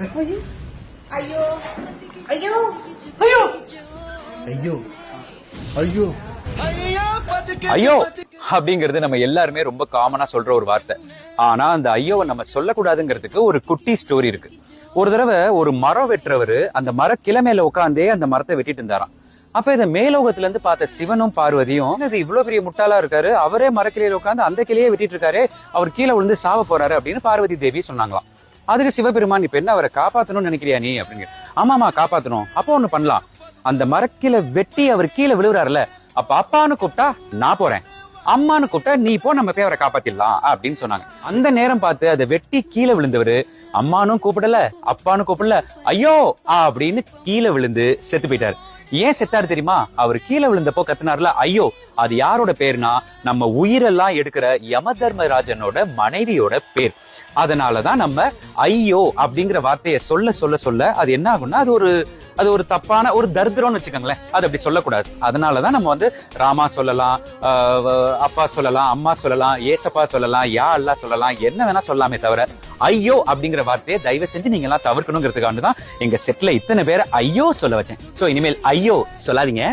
ஐயோ ஐயோ ஐயோ ஐயோ ஐயோ ஐயோ அப்படிங்கிறது நம்ம எல்லாருமே ரொம்ப காமனா சொல்ற ஒரு வார்த்தை. ஆனா அந்த ஐயோவை நம்ம சொல்லக்கூடாதுங்கிறதுக்கு ஒரு குட்டி ஸ்டோரி இருக்கு. ஒரு தடவை ஒரு மரம் வெட்டுறவரு அந்த மர கிளை மேல உட்காந்தே அந்த மரத்தை வெட்டிட்டு இருந்தாராம். அப்ப இதை மேலோகத்துல இருந்து பார்த்த சிவனும் பார்வதியும், இது இவ்வளவு பெரிய முட்டாளா இருக்காரு, அவரே மரக்கிளையில உட்காந்து அந்த கிளையே வெட்டிட்டு இருக்காரு, அவர் கீழே விழுந்து சாவ போறாரு அப்படின்னு பார்வதி தேவி சொன்னாங்களாம். அதுக்கு சிவபெருமான், இப்ப என்ன அவரை காப்பாத்தணும்னு நினைக்கிறியா நீ அப்படிங்க. ஆமாமா காப்பாத்தணும். அப்போ ஒண்ணு பண்ணலாம், அந்த மரக்கில வெட்டி அவர் கீழே விழுவுறாருல, அப்ப அப்பான்னு கூப்பிட்டா நான் போறேன், அம்மான்னு கூப்பிட்டா நீ போ, நம்ம போய் அவரை காப்பாத்திடலாம் அப்படின்னு சொன்னாங்க. அந்த நேரம் பார்த்து அதை வெட்டி கீழே விழுந்தவரு அம்மானும் கூப்பிடல அப்பான்னு கூப்பிடல, ஐயோ அப்படின்னு கீழே விழுந்து செத்து போயிட்டாரு. ஏன் செத்தாரு தெரியுமா? அவர் கீழே விழுந்தப்போ கத்துனார்ல ஐயோ, அது யாரோட பேர்னா நம்ம உயிரெல்லாம் எடுக்கிற யம தர்மராஜனோட மனைவியோட பேர். அதனாலதான் நம்ம ஐயோ அப்படிங்கிற வார்த்தையை சொல்ல சொல்ல சொல்ல அது என்ன ஆகும்னா அது ஒரு தப்பான ஒரு தரித்திரம்னு வச்சுக்கோங்களேன். அது அப்படி சொல்லக்கூடாது. அதனாலதான் நம்ம ராமா சொல்லலாம், அப்பா சொல்லலாம், அம்மா சொல்லலாம், ஏசப்பா சொல்லலாம், யா அல்லா சொல்லலாம், என்ன வேணா சொல்லாமே தவிர ஐயோ அப்படிங்கிற வார்த்தையை தயவு செஞ்சு நீங்க எல்லாம் தவிர்க்கணுங்கிறதுக்காக தான் எங்க செட்ல இத்தனை பேரை ஐயோ சொல்ல வச்சேன். சோ இனிமேல் ஐயோ சொல்லாதீங்க.